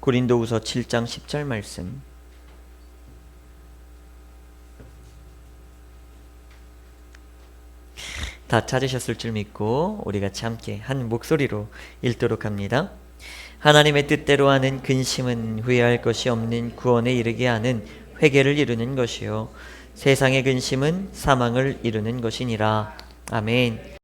고린도후서 7장 10절 말씀. 다 찾으셨을 줄 믿고 우리 같이 함께 한 목소리로 읽도록 합니다. 하나님의 뜻대로 하는 근심은 후회할 것이 없는 구원에 이르게 하는 회개를 이루는 것이요 세상의 근심은 사망을 이루는 것이니라. 아멘.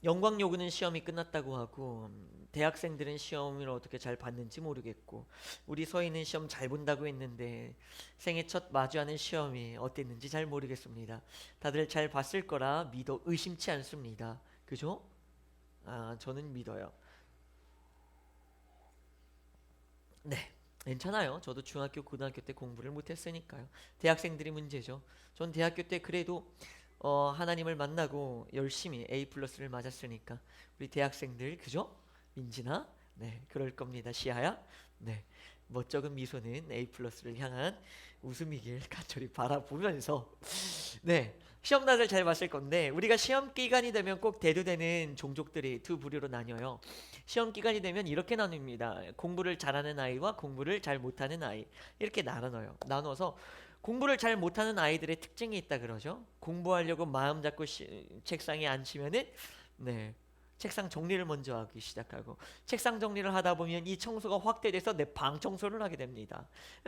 영광 요구는 시험이 끝났다고 하고 대학생들은 시험을 어떻게 잘 봤는지 모르겠고 우리 서희는 시험 잘 본다고 했는데 생애 첫 마주하는 시험이 어땠는지 잘 모르겠습니다. 다들 잘 봤을 거라 믿어 의심치 않습니다. 그죠? 저는 믿어요. 네, 괜찮아요. 저도 중학교 고등학교 때 공부를 못했으니까요. 대학생들이 문제죠. 전 대학교 때 그래도 하나님을 만나고 열심히 A 플러스를 맞았으니까 우리 대학생들 그죠? 민진아, 네, 그럴 겁니다. 시아야, 네, 멋쩍은 미소는 A 플러스를 향한 웃음이길 간절히 바라보면서 네, 시험날을 잘 봤을 건데 우리가 시험 기간이 되면 꼭 대두되는 종족들이 두 부류로 나뉘어요. 시험 기간이 되면 이렇게 나눕니다. 공부를 잘하는 아이와 공부를 잘 못하는 아이 이렇게 나눠서 공부를 잘 못하는 아이들의 특징이 있다 그러죠. 공부하려고 마음 잡고 책상에 앉으면은 네, 책상 정리를 먼저 하기 시작하고 책상 정리를 하다 보면 이 청소가 확대돼서 내 방 청소를 하게 됩니다.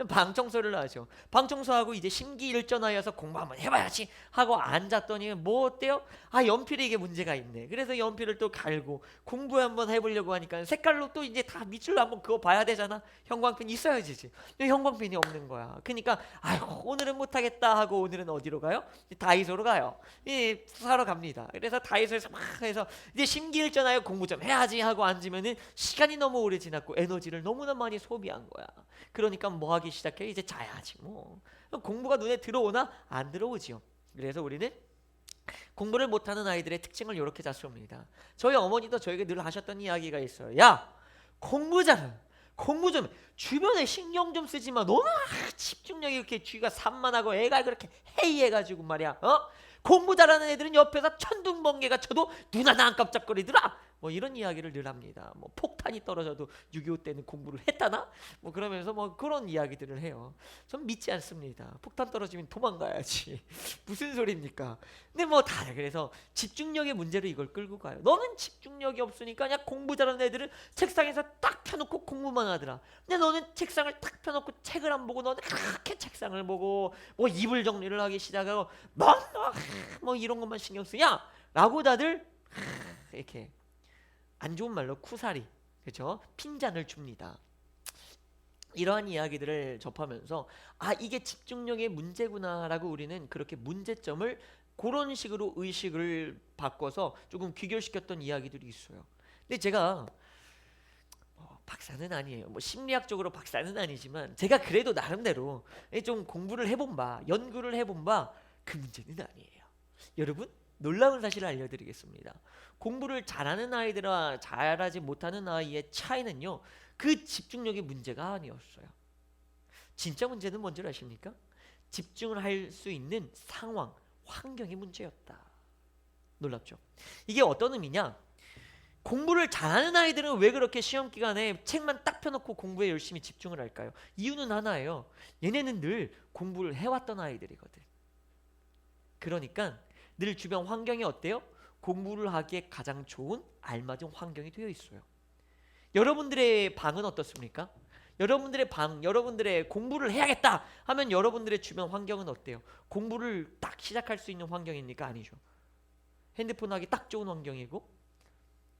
방 청소를 하죠. 방 청소하고 이제 심기일전하여서 공부 한번 해봐야지 하고 앉았더니 뭐 어때요? 연필에 이게 문제가 있네. 그래서 연필을 또 갈고 공부 한번 해보려고 하니까 색깔로 또 이제 다 밑줄 한번 그어 봐야 되잖아. 형광펜 있어야지. 근데 형광펜이 없는 거야. 그러니까 아이고 오늘은 못하겠다 하고 오늘은 어디로 가요? 다이소로 가요. 사러 갑니다. 그래서 다이소에서 막 해서 이제 심기일전하여 공부 좀 해야지 하고 앉으면은 시간이 너무 오래 지났고 에너지를 너무나 많이 소비한 거야. 그러니까 뭐 하기 시작해? 이제 자야지 뭐. 공부가 눈에 들어오나? 안 들어오지요. 그래서 우리는 공부를 못하는 아이들의 특징을 이렇게 잡습니다. 저희 어머니도 저에게 늘 하셨던 이야기가 있어요. 야, 공부 잘해. 공부 좀 주변에 신경 좀 쓰지 마. 너무 집중력이 이렇게 쥐가 산만하고 애가 그렇게 해이해가지고 말이야. 공부 잘하는 애들은 옆에서 천둥번개가 쳐도 눈 하나 안 깜짝거리더라. 뭐 이런 이야기를 늘 합니다. 뭐 폭탄이 떨어져도 6.25 때는 공부를 했다나? 뭐 그러면서 뭐 그런 이야기들을 해요. 전 믿지 않습니다. 폭탄 떨어지면 도망가야지. 무슨 소리입니까? 근데 뭐 다 그래서 집중력의 문제로 이걸 끌고 가요. 너는 집중력이 없으니까 그냥 공부 잘하는 애들은 책상에서 딱 펴놓고 공부만 하더라. 근데 너는 책상을 딱 펴놓고 책을 안 보고 너는 그렇게 책상을 보고 뭐 이불 정리를 하기 시작하고 뭐 이런 것만 신경 쓰냐? 라고 다들 이렇게 안 좋은 말로 쿠사리, 그렇죠? 핀잔을 줍니다. 이러한 이야기들을 접하면서 이게 집중력의 문제구나라고 우리는 그렇게 문제점을 그런 식으로 의식을 바꿔서 조금 귀결시켰던 이야기들이 있어요. 근데 제가 박사는 아니에요. 뭐 심리학적으로 박사는 아니지만 제가 그래도 나름대로 좀 공부를 해본 바, 연구를 해본 바 그 문제는 아니에요. 여러분, 놀라운 사실을 알려드리겠습니다. 공부를 잘하는 아이들과 잘하지 못하는 아이의 차이는요, 그 집중력의 문제가 아니었어요. 진짜 문제는 뭔지 아십니까? 집중을 할 수 있는 상황, 환경의 문제였다. 놀랍죠? 이게 어떤 의미냐? 공부를 잘하는 아이들은 왜 그렇게 시험 기간에 책만 딱 펴놓고 공부에 열심히 집중을 할까요? 이유는 하나예요. 얘네는 늘 공부를 해왔던 아이들이거든. 그러니까 늘 주변 환경이 어때요? 공부를 하기에 가장 좋은 알맞은 환경이 되어 있어요. 여러분들의 방은 어떻습니까? 여러분들의 방, 여러분들의 공부를 해야겠다 하면 여러분들의 주변 환경은 어때요? 공부를 딱 시작할 수 있는 환경입니까? 아니죠. 핸드폰 하기 딱 좋은 환경이고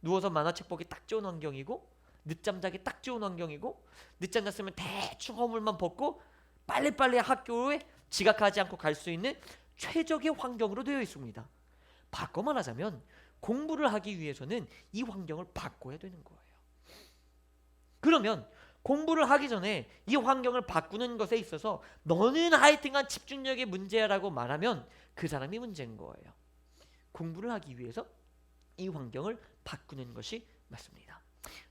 누워서 만화책 보기 딱 좋은 환경이고 늦잠 자기 딱 좋은 환경이고 늦잠 잤으면 대충 허물만 벗고 빨리빨리 학교에 지각하지 않고 갈 수 있는 최적의 환경으로 되어 있습니다. 바꿔 말하자면 공부를 하기 위해서는 이 환경을 바꿔야 되는 거예요. 그러면 공부를 하기 전에 이 환경을 바꾸는 것에 있어서 너는 하여튼간 집중력의 문제라고 말하면 그 사람이 문제인 거예요. 공부를 하기 위해서 이 환경을 바꾸는 것이 맞습니다.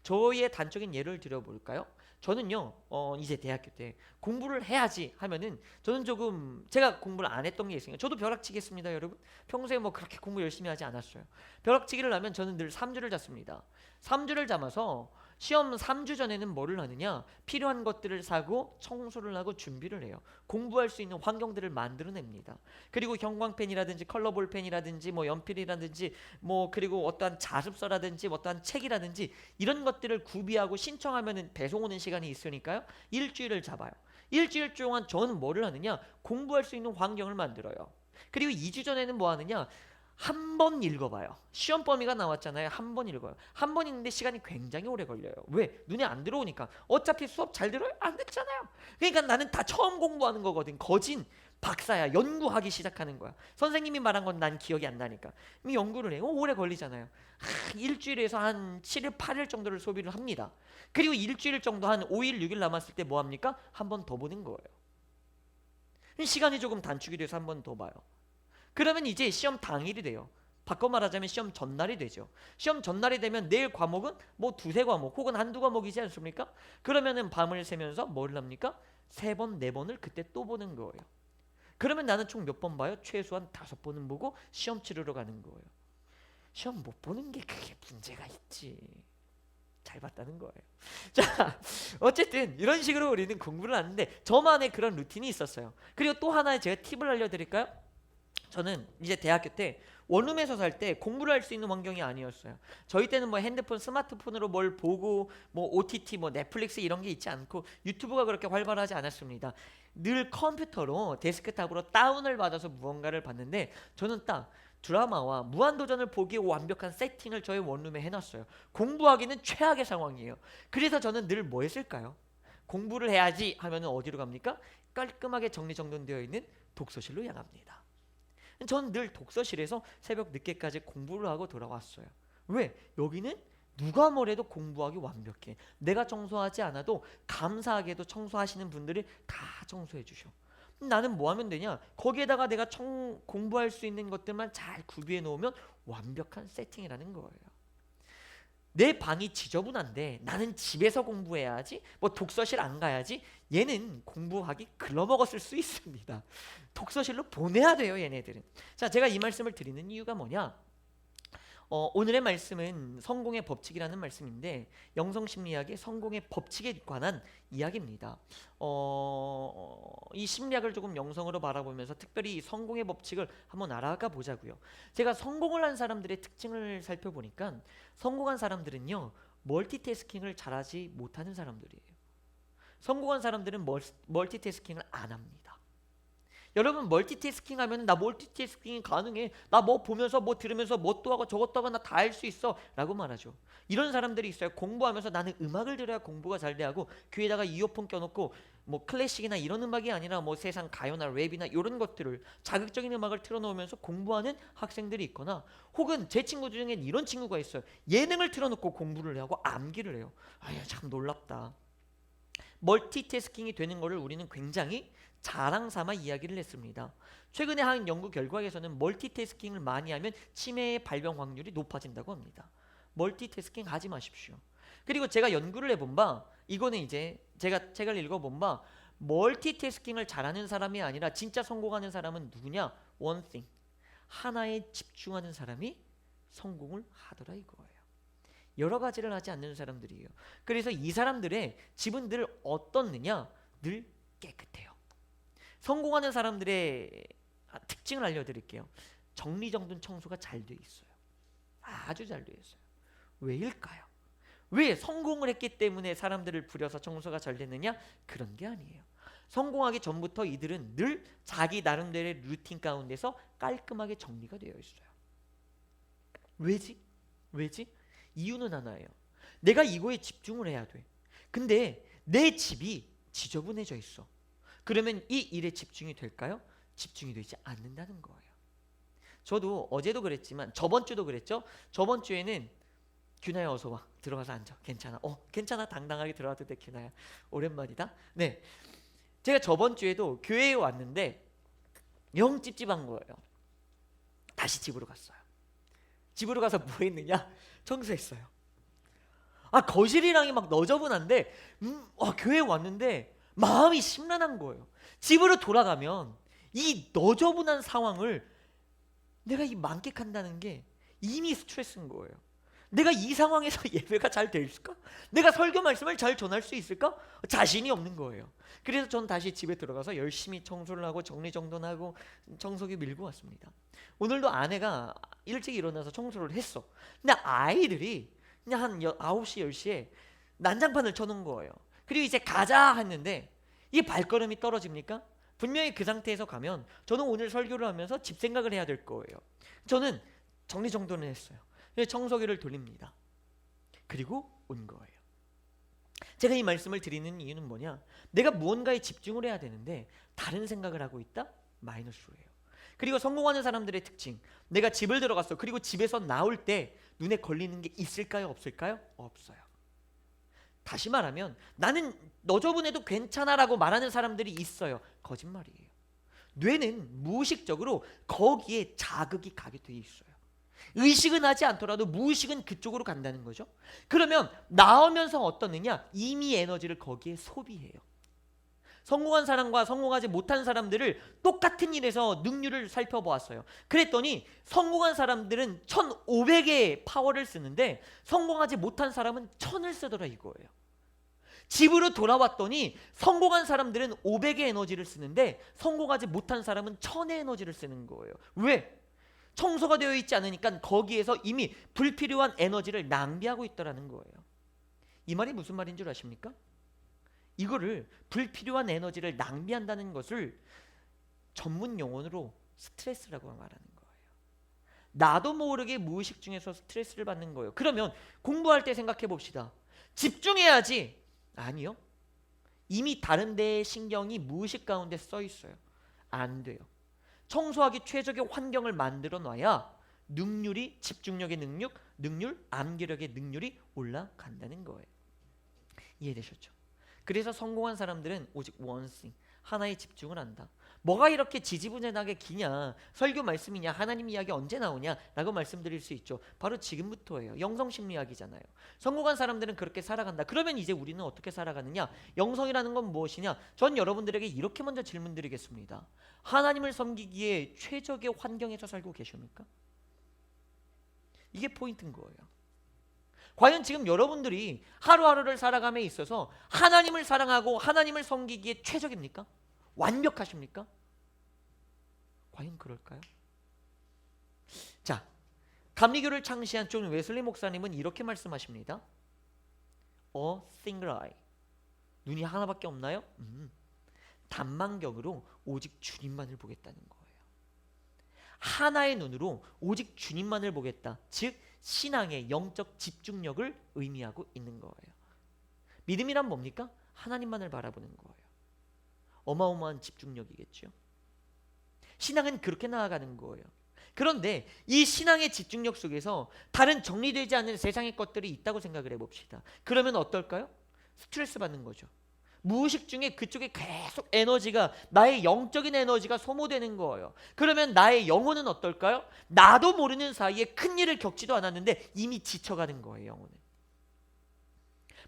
저의 단적인 예를 들어볼까요? 저는요 이제 대학교 때 공부를 해야지 하면은 저는 조금 제가 공부를 안 했던 게 있으니까 저도 벼락치겠습니다. 여러분 평소에 뭐 그렇게 공부 열심히 하지 않았어요. 벼락치기를 하면 저는 늘 3주를 잤습니다. 3주를 잠아서 시험 3주 전에는 뭐를 하느냐? 필요한 것들을 사고 청소를 하고 준비를 해요. 공부할 수 있는 환경들을 만들어냅니다. 그리고 형광펜이라든지 컬러볼 펜이라든지 뭐 연필이라든지 뭐 그리고 어떠한 자습서라든지 어떠한 책이라든지 이런 것들을 구비하고 신청하면은 배송 오는 시간이 있으니까요. 일주일을 잡아요. 일주일 동안 저는 뭐를 하느냐? 공부할 수 있는 환경을 만들어요. 그리고 2주 전에는 뭐 하느냐? 한 번 읽어봐요. 시험 범위가 나왔잖아요. 한 번 읽어요. 한 번 읽는데 시간이 굉장히 오래 걸려요. 왜? 눈에 안 들어오니까. 어차피 수업 잘 들어요? 안 듣잖아요. 그러니까 나는 다 처음 공부하는 거거든. 거진 박사야. 연구하기 시작하는 거야. 선생님이 말한 건 난 기억이 안 나니까. 연구를 해요. 오래 걸리잖아요. 일주일에서 한 7일, 8일 정도를 소비를 합니다. 그리고 일주일 정도 한 5일, 6일 남았을 때 뭐 합니까? 한 번 더 보는 거예요. 시간이 조금 단축이 돼서 한 번 더 봐요. 그러면 이제 시험 당일이 돼요. 바꿔 말하자면 시험 전날이 되죠. 시험 전날이 되면 내일 과목은 뭐 두세 과목 혹은 한두 과목이지 않습니까? 그러면은 밤을 새면서 뭘 합니까? 세 번, 네 번을 그때 또 보는 거예요. 그러면 나는 총 몇 번 봐요? 최소한 5번은 보고 시험 치르러 가는 거예요. 시험 못 보는 게 그게 문제가 있지. 잘 봤다는 거예요. 자, 어쨌든 이런 식으로 우리는 공부를 하는데 저만의 그런 루틴이 있었어요. 그리고 또 하나의 제가 팁을 알려드릴까요? 저는 이제 대학교 때 원룸에서 살 때 공부를 할 수 있는 환경이 아니었어요. 저희 때는 뭐 핸드폰, 스마트폰으로 뭘 보고 뭐 OTT, 뭐 넷플릭스 이런 게 있지 않고 유튜브가 그렇게 활발하지 않았습니다. 늘 컴퓨터로 데스크탑으로 다운을 받아서 무언가를 봤는데 저는 딱 드라마와 무한도전을 보기에 완벽한 세팅을 저의 원룸에 해놨어요. 공부하기는 최악의 상황이에요. 그래서 저는 늘 뭐 했을까요? 공부를 해야지 하면은 어디로 갑니까? 깔끔하게 정리정돈되어 있는 독서실로 향합니다. 저는 늘 독서실에서 새벽 늦게까지 공부를 하고 돌아왔어요. 왜? 여기는 누가 뭐래도 공부하기 완벽해. 내가 청소하지 않아도 감사하게도 청소하시는 분들이 다 청소해 주셔. 나는 뭐 하면 되냐? 거기에다가 내가 공부할 수 있는 것들만 잘 구비해 놓으면 완벽한 세팅이라는 거예요. 내 방이 지저분한데 나는 집에서 공부해야지, 뭐 독서실 안 가야지. 얘는 공부하기 글러먹었을 수 있습니다. 독서실로 보내야 돼요, 얘네들은. 자, 제가 이 말씀을 드리는 이유가 뭐냐? 오늘의 말씀은 성공의 법칙이라는 말씀인데 영성심리학의 성공의 법칙에 관한 이야기입니다. 이 심리학을 조금 영성으로 바라보면서 특별히 성공의 법칙을 한번 알아가 보자고요. 제가 성공을 한 사람들의 특징을 살펴보니까 성공한 사람들은요, 멀티태스킹을 잘하지 못하는 사람들이에요. 성공한 사람들은 멀티태스킹을 안 합니다. 여러분 멀티태스킹 하면 나 멀티태스킹이 가능해, 나 뭐 보면서 뭐 들으면서 뭐 또 하고 저것도 하고 나 다 할 수 있어 라고 말하죠. 이런 사람들이 있어요. 공부하면서 나는 음악을 들어야 공부가 잘 돼 하고 귀에다가 이어폰 껴놓고 뭐 클래식이나 이런 음악이 아니라 뭐 세상 가요나 랩이나 이런 것들을 자극적인 음악을 틀어놓으면서 공부하는 학생들이 있거나, 혹은 제 친구 중엔 이런 친구가 있어요. 예능을 틀어놓고 공부를 하고 암기를 해요. 아야, 참 놀랍다. 멀티태스킹이 되는 것을 우리는 굉장히 자랑 삼아 이야기를 했습니다. 최근에 한 연구 결과에서는 멀티태스킹을 많이 하면 치매의 발병 확률이 높아진다고 합니다. 멀티태스킹 하지 마십시오. 그리고 제가 연구를 해본 바, 이거는 이제 제가 책을 읽어본 바, 멀티태스킹을 잘하는 사람이 아니라 진짜 성공하는 사람은 누구냐? one thing, 하나에 집중하는 사람이 성공을 하더라 이거예요. 여러 가지를 하지 않는 사람들이에요. 그래서 이 사람들의 집은 늘 어떻느냐? 늘 깨끗해요. 성공하는 사람들의 특징을 알려드릴게요. 정리정돈 청소가 잘 돼 있어요. 아주 잘 돼 있어요. 왜일까요? 왜 성공을 했기 때문에 사람들을 부려서 청소가 잘 됐느냐? 그런 게 아니에요. 성공하기 전부터 이들은 늘 자기 나름대로의 루틴 가운데서 깔끔하게 정리가 되어 있어요. 왜지? 왜지? 이유는 하나예요. 내가 이거에 집중을 해야 돼. 근데 내 집이 지저분해져 있어. 그러면 이 일에 집중이 될까요? 집중이 되지 않는다는 거예요. 저도 어제도 그랬지만 저번 주도 그랬죠. 저번 주에는 규나야 어서 와, 들어가서 앉아, 괜찮아, 괜찮아, 당당하게 들어와도 돼 규나야, 오랜만이다. 네, 제가 저번 주에도 교회에 왔는데 영 찝찝한 거예요. 다시 집으로 갔어요. 집으로 가서 뭐 했느냐? 청소했어요. 거실이랑이 막 너저분한데 교회에 왔는데 마음이 심란한 거예요. 집으로 돌아가면 이 너저분한 상황을 내가 이 만끽한다는 게 이미 스트레스인 거예요. 내가 이 상황에서 예배가 잘 될까? 내가 설교 말씀을 잘 전할 수 있을까? 자신이 없는 거예요. 그래서 전 다시 집에 들어가서 열심히 청소를 하고 정리정돈하고 청소기 밀고 왔습니다. 오늘도 아내가 일찍 일어나서 청소를 했어. 근데 아이들이 그냥 한 9시 10시에 난장판을 쳐놓은 거예요. 그리고 이제 가자 했는데 이 발걸음이 떨어집니까? 분명히 그 상태에서 가면 저는 오늘 설교를 하면서 집 생각을 해야 될 거예요. 저는 정리정돈을 했어요. 청소기를 돌립니다. 그리고 온 거예요. 제가 이 말씀을 드리는 이유는 뭐냐? 내가 무언가에 집중을 해야 되는데 다른 생각을 하고 있다? 마이너스예요. 그리고 성공하는 사람들의 특징, 내가 집을 들어갔어. 그리고 집에서 나올 때 눈에 걸리는 게 있을까요? 없을까요? 없어요. 다시 말하면 나는 너 저번에도 괜찮아 라고 말하는 사람들이 있어요. 거짓말이에요. 뇌는 무의식적으로 거기에 자극이 가게 돼 있어요. 의식은 하지 않더라도 무의식은 그쪽으로 간다는 거죠. 그러면 나오면서 어떻느냐? 이미 에너지를 거기에 소비해요. 성공한 사람과 성공하지 못한 사람들을 똑같은 일에서 능률을 살펴보았어요. 그랬더니 성공한 사람들은 1500의 파워를 쓰는데 성공하지 못한 사람은 1000을 쓰더라 이거예요. 집으로 돌아왔더니 성공한 사람들은 500의 에너지를 쓰는데 성공하지 못한 사람은 1000의 에너지를 쓰는 거예요. 왜? 청소가 되어 있지 않으니까 거기에서 이미 불필요한 에너지를 낭비하고 있더라는 거예요. 이 말이 무슨 말인 줄 아십니까? 이거를 불필요한 에너지를 낭비한다는 것을 전문 용어로 스트레스라고 말하는 거예요. 나도 모르게 무의식 중에서 스트레스를 받는 거예요. 그러면 공부할 때 생각해 봅시다. 집중해야지. 아니요. 이미 다른 데에 신경이 무의식 가운데 써 있어요. 안 돼요. 청소하기 최적의 환경을 만들어 놔야 능률이, 집중력의 능률, 암기력의 능률이 올라간다는 거예요. 이해되셨죠? 그래서 성공한 사람들은 오직 one thing, 하나에 집중을 한다. 뭐가 이렇게 지지부진하게 기냐? 설교 말씀이냐? 하나님 이야기 언제 나오냐? 라고 말씀드릴 수 있죠. 바로 지금부터예요. 영성심리학이잖아요. 성공한 사람들은 그렇게 살아간다. 그러면 이제 우리는 어떻게 살아가느냐? 영성이라는 건 무엇이냐? 전 여러분들에게 이렇게 먼저 질문 드리겠습니다. 하나님을 섬기기에 최적의 환경에서 살고 계십니까? 이게 포인트인 거예요. 과연 지금 여러분들이 하루하루를 살아감에 있어서 하나님을 사랑하고 하나님을 섬기기에 최적입니까? 완벽하십니까? 과연 그럴까요? 자, 감리교를 창시한 존 웨슬리 목사님은 이렇게 말씀하십니다. A single eye. 눈이 하나밖에 없나요? 단망경으로 오직 주님만을 보겠다는 거예요. 하나의 눈으로 오직 주님만을 보겠다. 즉 신앙의 영적 집중력을 의미하고 있는 거예요. 믿음이란 뭡니까? 하나님만을 바라보는 거예요. 어마어마한 집중력이겠죠. 신앙은 그렇게 나아가는 거예요. 그런데 이 신앙의 집중력 속에서 다른 정리되지 않은 세상의 것들이 있다고 생각을 해봅시다. 그러면 어떨까요? 스트레스 받는 거죠. 무의식 중에 그쪽에 계속 에너지가, 나의 영적인 에너지가 소모되는 거예요. 그러면 나의 영혼은 어떨까요? 나도 모르는 사이에 큰 일을 겪지도 않았는데 이미 지쳐가는 거예요. 영혼은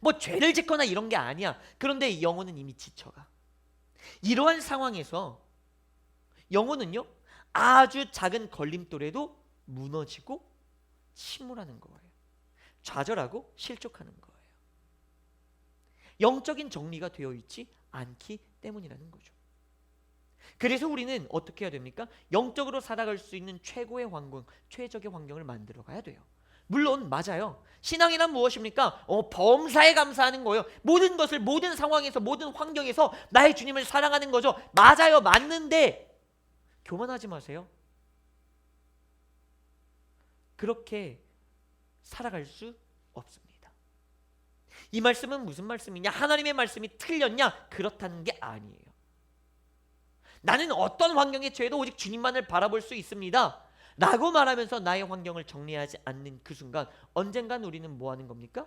뭐 죄를 짓거나 이런 게 아니야. 그런데 영혼은 이미 지쳐가. 이러한 상황에서 영혼은요 아주 작은 걸림돌에도 무너지고 침몰하는 거예요. 좌절하고 실족하는 거예요. 영적인 정리가 되어 있지 않기 때문이라는 거죠. 그래서 우리는 어떻게 해야 됩니까? 영적으로 살아갈 수 있는 최고의 환경, 최적의 환경을 만들어 가야 돼요. 물론 맞아요. 신앙이란 무엇입니까? 범사에 감사하는 거예요. 모든 것을 모든 상황에서 모든 환경에서 나의 주님을 사랑하는 거죠. 맞아요. 맞는데 교만하지 마세요. 그렇게 살아갈 수 없습니다. 이 말씀은 무슨 말씀이냐? 하나님의 말씀이 틀렸냐? 그렇다는 게 아니에요. 나는 어떤 환경에 처해도 오직 주님만을 바라볼 수 있습니다 라고 말하면서 나의 환경을 정리하지 않는 그 순간 언젠간 우리는 뭐 하는 겁니까?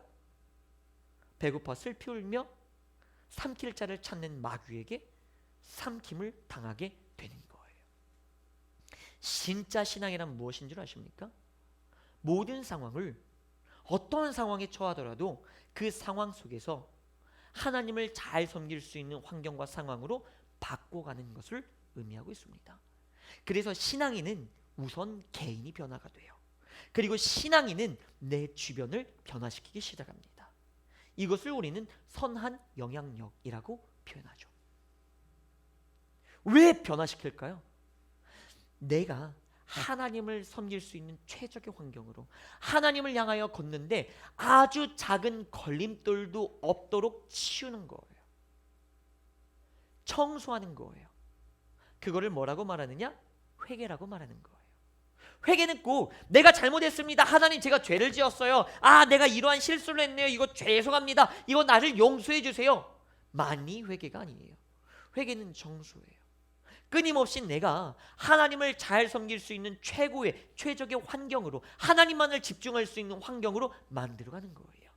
배고파 슬피 울며 삼킬 자를 찾는 마귀에게 삼킴을 당하게 되는 거예요. 진짜 신앙이란 무엇인 줄 아십니까? 모든 상황을, 어떤 상황에 처하더라도 그 상황 속에서 하나님을 잘 섬길 수 있는 환경과 상황으로 바꿔가는 것을 의미하고 있습니다. 그래서 신앙인은 우선 개인이 변화가 돼요. 그리고 신앙인은 내 주변을 변화시키기 시작합니다. 이것을 우리는 선한 영향력이라고 표현하죠. 왜 변화시킬까요? 내가 하나님을 섬길 수 있는 최적의 환경으로 하나님을 향하여 걷는데 아주 작은 걸림돌도 없도록 치우는 거예요. 청소하는 거예요. 그거를 뭐라고 말하느냐? 회개라고 말하는 거예요. 회개는 꼭 내가 잘못했습니다. 하나님 제가 죄를 지었어요. 내가 이러한 실수를 했네요. 이거 죄송합니다. 이거 나를 용서해 주세요. 많이 회개가 아니에요. 회개는 정수예요. 끊임없이 내가 하나님을 잘 섬길 수 있는 최고의 최적의 환경으로 하나님만을 집중할 수 있는 환경으로 만들어가는 거예요.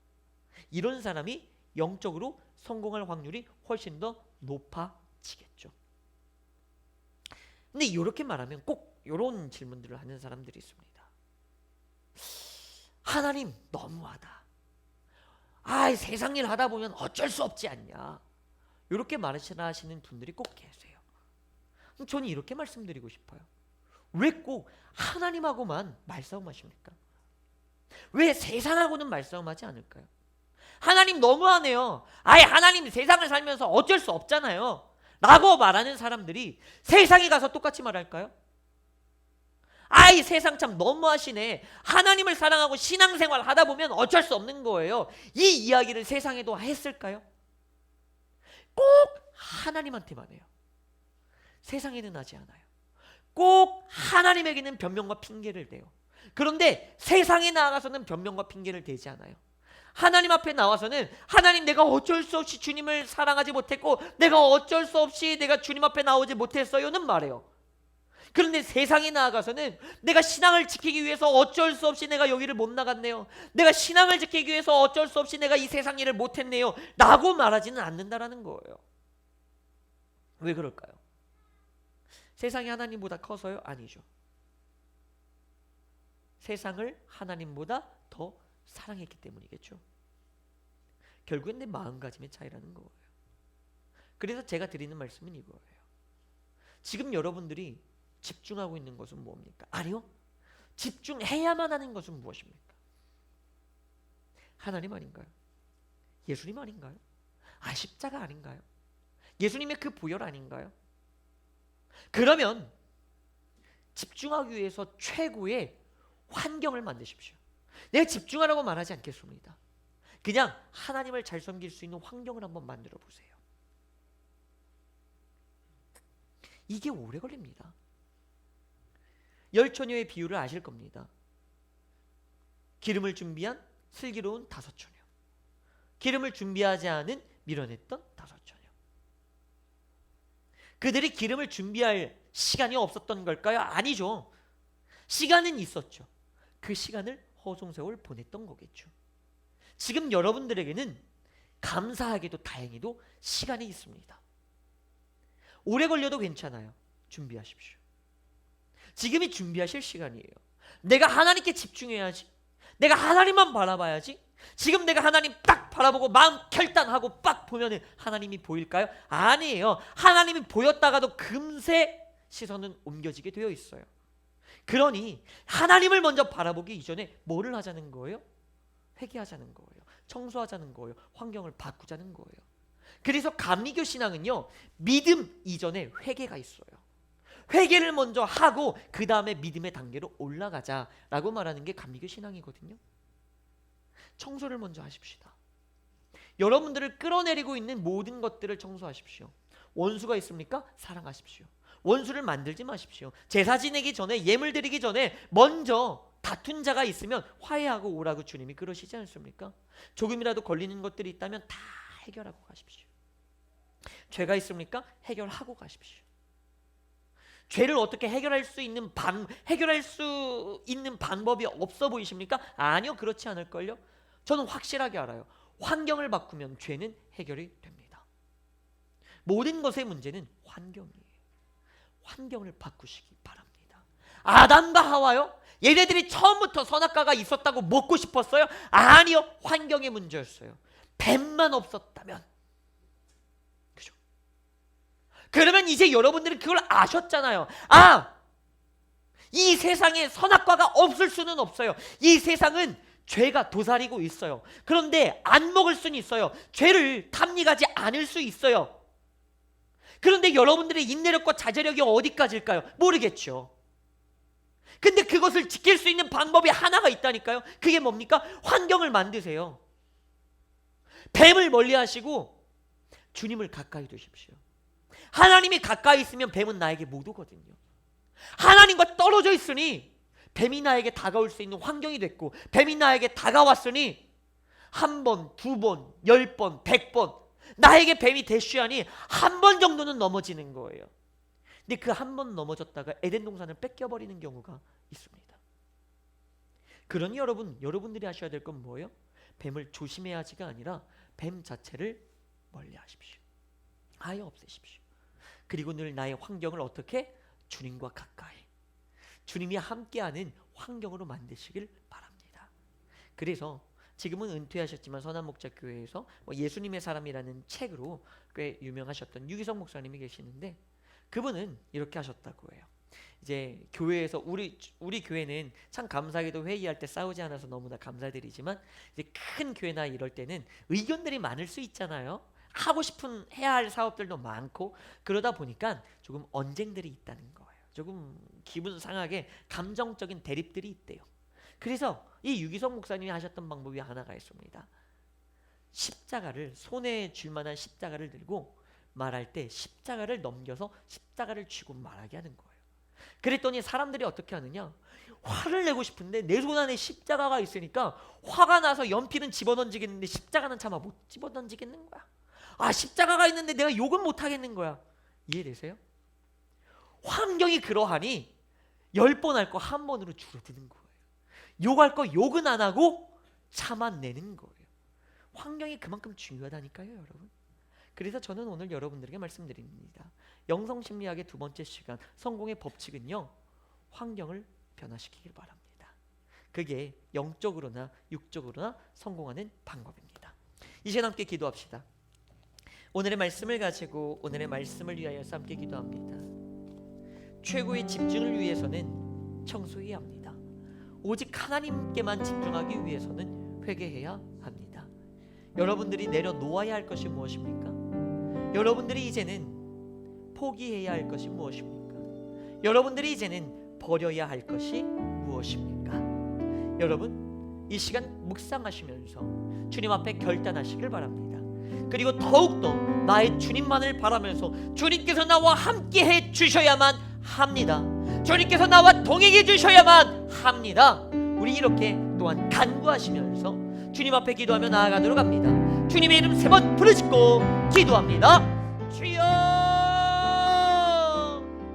이런 사람이 영적으로 성공할 확률이 훨씬 더 높아지겠죠. 근데 이렇게 말하면 꼭 이런 질문들을 하는 사람들이 있습니다. 하나님 너무하다. 세상 일 하다 보면 어쩔 수 없지 않냐. 이렇게 말하시는 분들이 꼭 계세요. 저는 이렇게 말씀드리고 싶어요. 왜 꼭 하나님하고만 말싸움하십니까? 왜 세상하고는 말싸움하지 않을까요? 하나님 너무하네요. 하나님 세상을 살면서 어쩔 수 없잖아요 라고 말하는 사람들이 세상에 가서 똑같이 말할까요? 세상 참 너무하시네. 하나님을 사랑하고 신앙생활 하다 보면 어쩔 수 없는 거예요. 이 이야기를 세상에도 했을까요? 꼭 하나님한테만 해요. 세상에는 하지 않아요. 꼭 하나님에게는 변명과 핑계를 대요. 그런데 세상에 나아가서는 변명과 핑계를 대지 않아요. 하나님 앞에 나와서는 하나님 내가 어쩔 수 없이 주님을 사랑하지 못했고 내가 어쩔 수 없이 내가 주님 앞에 나오지 못했어요는 말해요. 그런데 세상에 나아가서는 내가 신앙을 지키기 위해서 어쩔 수 없이 내가 여기를 못 나갔네요. 내가 신앙을 지키기 위해서 어쩔 수 없이 내가 이 세상 일을 못했네요 라고 말하지는 않는다라는 거예요. 왜 그럴까요? 세상이 하나님보다 커서요? 아니죠. 세상을 하나님보다 더 사랑했기 때문이겠죠. 결국엔 내 마음가짐의 차이라는 거예요. 그래서 제가 드리는 말씀은 이거예요. 지금 여러분들이 집중하고 있는 것은 뭡니까? 아니요. 집중해야만 하는 것은 무엇입니까? 하나님 아닌가요? 예수님 아닌가요? 십자가 아닌가요? 예수님의 그 보혈 아닌가요? 그러면 집중하기 위해서 최고의 환경을 만드십시오. 내가 집중하라고 말하지 않겠습니다. 그냥 하나님을 잘 섬길 수 있는 환경을 한번 만들어 보세요. 이게 오래 걸립니다. 열처녀의 비유를 아실 겁니다. 기름을 준비한 슬기로운 5처녀, 기름을 준비하지 않은 미련했던 5처녀. 그들이 기름을 준비할 시간이 없었던 걸까요? 아니죠. 시간은 있었죠. 그 시간을 허송세월 보냈던 거겠죠. 지금 여러분들에게는 감사하게도 다행히도 시간이 있습니다. 오래 걸려도 괜찮아요. 준비하십시오. 지금이 준비하실 시간이에요. 내가 하나님께 집중해야지. 내가 하나님만 바라봐야지. 지금 내가 하나님 딱 바라보고 마음 결단하고 빡 보면은 하나님이 보일까요? 아니에요. 하나님이 보였다가도 금세 시선은 옮겨지게 되어 있어요. 그러니 하나님을 먼저 바라보기 이전에 뭐를 하자는 거예요? 회개하자는 거예요. 청소하자는 거예요. 환경을 바꾸자는 거예요. 그래서 감리교 신앙은요, 믿음 이전에 회개가 있어요. 회개를 먼저 하고 그 다음에 믿음의 단계로 올라가자라고 말하는 게 감리교 신앙이거든요. 청소를 먼저 하십시다. 여러분들을 끌어내리고 있는 모든 것들을 청소하십시오. 원수가 있습니까? 사랑하십시오. 원수를 만들지 마십시오. 제사 지내기 전에, 예물 드리기 전에 먼저 다툰 자가 있으면 화해하고 오라고 주님이 그러시지 않습니까? 조금이라도 걸리는 것들이 있다면 다 해결하고 가십시오. 죄가 있습니까? 해결하고 가십시오. 죄를 어떻게 해결할 수 있는 방법이 없어 보이십니까? 아니요, 그렇지 않을걸요. 저는 확실하게 알아요. 환경을 바꾸면 죄는 해결이 됩니다. 모든 것의 문제는 환경이에요. 환경을 바꾸시기 바랍니다. 아담과 하와요? 얘네들이 처음부터 선악과가 있었다고 먹고 싶었어요? 아니요, 환경의 문제였어요. 뱀만 없었다면. 그죠? 그러면 이제 여러분들은 그걸 아셨잖아요. 이 세상에 선악과가 없을 수는 없어요. 이 세상은 죄가 도사리고 있어요. 그런데 안 먹을 수는 있어요. 죄를 탐닉하지 않을 수 있어요. 그런데 여러분들의 인내력과 자제력이 어디까지일까요? 모르겠죠. 근데 그것을 지킬 수 있는 방법이 하나가 있다니까요. 그게 뭡니까? 환경을 만드세요. 뱀을 멀리 하시고 주님을 가까이 두십시오. 하나님이 가까이 있으면 뱀은 나에게 못 오거든요. 하나님과 떨어져 있으니 뱀이 나에게 다가올 수 있는 환경이 됐고, 뱀이 나에게 다가왔으니 한 번, 두 번, 10번, 100번 나에게 뱀이 대쉬하니 한 번 정도는 넘어지는 거예요. 근데 그 한 번 넘어졌다가 에덴 동산을 뺏겨버리는 경우가 있습니다. 그러니 여러분들이 하셔야 될 건 뭐예요? 뱀을 조심해야지가 아니라 뱀 자체를 멀리 하십시오. 아예 없애십시오. 그리고 늘 나의 환경을 어떻게? 주님과 가까이, 주님이 함께하는 환경으로 만드시길 바랍니다. 그래서 지금은 은퇴하셨지만 선한목자교회에서 예수님의 사람이라는 책으로 꽤 유명하셨던 유기성 목사님이 계시는데, 그분은 이렇게 하셨다고 해요. 이제 교회에서 우리 교회는 참 감사하게도 회의할 때 싸우지 않아서 너무나 감사드리지만, 이제 큰 교회나 이럴 때는 의견들이 많을 수 있잖아요. 하고 싶은 해야 할 사업들도 많고, 그러다 보니까 조금 언쟁들이 있다는 거예요. 조금 기분 상하게 감정적인 대립들이 있대요. 그래서 이 유기성 목사님이 하셨던 방법이 하나가 있습니다. 십자가를, 손에 줄 만한 십자가를 들고 말할 때 십자가를 넘겨서 십자가를 쥐고 말하게 하는 거예요. 그랬더니 사람들이 어떻게 하느냐, 화를 내고 싶은데 내 손 안에 십자가가 있으니까 화가 나서 연필은 집어던지겠는데 십자가는 차마 못 집어던지겠는 거야. 아, 십자가가 있는데 내가 욕은 못 하겠는 거야. 이해되세요? 환경이 그러하니 10번 할 거 한 번으로 줄어드는 거예요. 욕할 거 욕은 안 하고 참아내는 거예요. 환경이 그만큼 중요하다니까요, 여러분. 그래서 저는 오늘 여러분들에게 말씀드립니다. 영성심리학의 두 번째 시간, 성공의 법칙은요, 환경을 변화시키길 바랍니다. 그게 영적으로나 육적으로나 성공하는 방법입니다. 이제 함께 기도합시다. 오늘의 말씀을 가지고 오늘의 말씀을 위하여 함께 기도합니다. 최고의 집중을 위해서는 청소해야 합니다. 오직 하나님께만 집중하기 위해서는 회개해야 합니다. 여러분들이 내려놓아야 할 것이 무엇입니까? 여러분들이 이제는 포기해야 할 것이 무엇입니까? 여러분들이 이제는 버려야 할 것이 무엇입니까? 여러분, 이 시간 묵상하시면서 주님 앞에 결단하시길 바랍니다. 그리고 더욱더 나의 주님만을 바라면서 주님께서 나와 함께해 주셔야만 합니다. 주님께서 나와 동행해 주셔야만 합니다. 우리 이렇게 또한 간구하시면서 주님 앞에 기도하며 나아가도록 합니다. 주님의 이름 3번 부르짖고 기도합니다. 주여,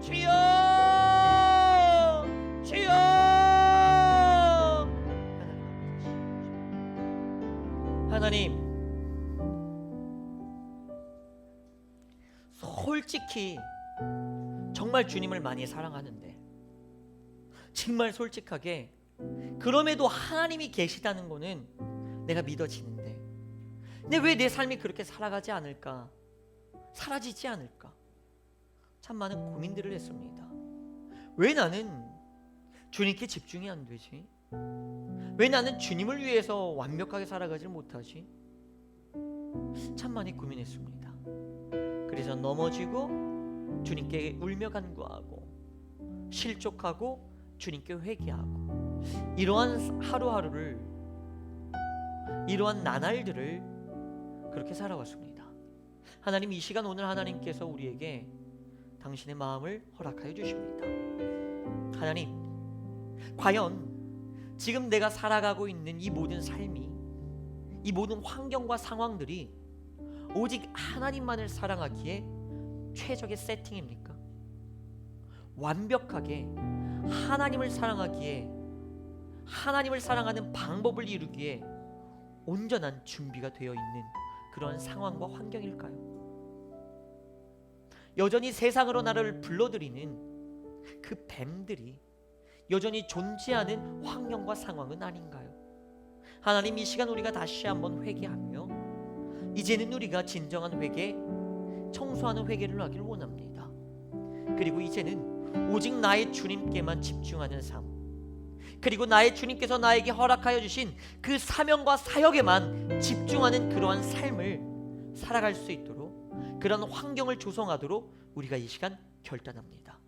주여, 주여. 하나님, 솔직히 정말 주님을 많이 사랑하는데, 정말 솔직하게 그럼에도 하나님이 계시다는 거는 내가 믿어지는데, 근데 왜 내 삶이 그렇게 살아가지 않을까, 사라지지 않을까, 참 많은 고민들을 했습니다. 왜 나는 주님께 집중이 안 되지? 왜 나는 주님을 위해서 완벽하게 살아가지 못하지? 참 많이 고민했습니다. 그래서 넘어지고 주님께 울며 간구하고 실족하고 주님께 회개하고, 이러한 하루하루를, 이러한 나날들을 그렇게 살아왔습니다. 하나님, 이 시간 오늘 하나님께서 우리에게 당신의 마음을 허락하여 주십니다. 하나님, 과연 지금 내가 살아가고 있는 이 모든 삶이, 이 모든 환경과 상황들이 오직 하나님만을 사랑하기에 최적의 세팅입니까? 완벽하게 하나님을 사랑하기에, 하나님을 사랑하는 방법을 이루기에 온전한 준비가 되어 있는 그런 상황과 환경일까요? 여전히 세상으로 나를 불러들이는 그 뱀들이 여전히 존재하는 환경과 상황은 아닌가요? 하나님, 이 시간 우리가 다시 한번 회개하며 이제는 우리가 진정한 회개, 청소하는 회개를 하길 원합니다. 그리고 이제는 오직 나의 주님께만 집중하는 삶, 그리고 나의 주님께서 나에게 허락하여 주신 그 사명과 사역에만 집중하는 그러한 삶을 살아갈 수 있도록, 그런 환경을 조성하도록 우리가 이 시간 결단합니다.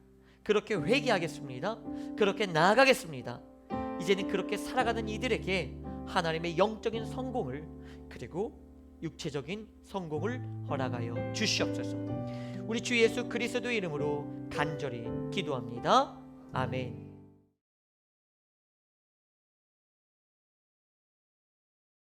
그렇게 회개하겠습니다. 그렇게 나아가겠습니다. 이제는 그렇게 살아가는 이들에게 하나님의 영적인 성공을, 그리고 육체적인 성공을 허락하여 주시옵소서. 우리 주 예수 그리스도의 이름으로 간절히 기도합니다. 아멘.